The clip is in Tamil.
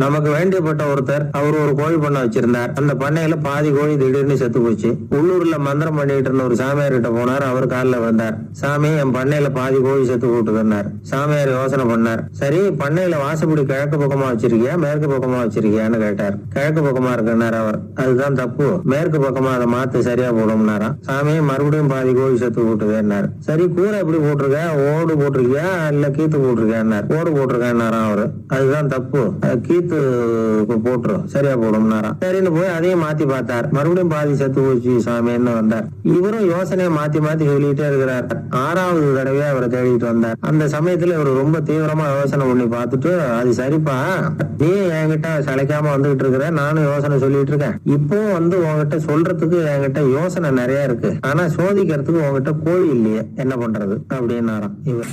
நமக்கு வேண்டியப்பட்ட ஒருத்தர் அவர் ஒரு கோழி பண்ணை வச்சிருந்தார். அந்த பண்ணையில பாதி கோழி திடீர்னு செத்து போச்சு. உள்ளூர்ல மந்திரம் பண்ணிட்டு இருந்த ஒரு சாமியார் கிட்ட போனார். அவர் காலில் வந்தார். சாமி, என் பண்ணையில பாதி கோழி செத்து போட்டுதுன்னார். சாமியார் யோசனை பண்ணார். சரி, பண்ணையில வாசப்படி கிழக்கு பக்கமா வச்சிருக்கியா மேற்கு பக்கமா வச்சிருக்கியான்னு கேட்டார். கிழக்கு பக்கமா இருக்குன்னார் அவர். அதுதான் தப்பு, மேற்கு பக்கமா அதை மாத்து சரியா போடும்னாராம். சாமி, மறுபடியும் பாதி கோழி செத்து போட்டுதுன்னார். சரி, கூரை எப்படி போட்டிருக்க, ஓடு போட்டிருக்கியா இல்ல கீத்து போட்டிருக்கியான்னார். ஓடு போட்டிருக்கேன்னாராம் அவரு. அதுதான் தப்பு, கீத்து போட்டுரும் சரியா போடும்னாராம். சரின்னு போய் அதையும் மாத்தி பார்த்தார். மறுபடியும் பாதி செத்து போச்சு சாமின்னு வந்தார். இவரும் யோசனையை மாத்தி மாத்தி சொல்லிட்டே இருக்கிறார். 6வது தடவையா அவரை தேடிட்டு வந்தார். அந்த சமயத்துல இவர் ரொம்ப தீவிரமா யோசனை பண்ணி பார்த்துட்டு, அது சரிப்பா, நீ என்கிட்ட சளைக்காம வந்துகிட்டு இருக்கிற, நானும் யோசனை சொல்லிட்டு இருக்கேன். இப்போ உங்ககிட்ட சொல்றதுக்கு என்கிட்ட யோசனை நிறைய இருக்கு, ஆனா சோதிக்கிறதுக்கு உங்ககிட்ட கோழி இல்லையே, என்ன பண்றது அப்படின்னாராம் இவர்.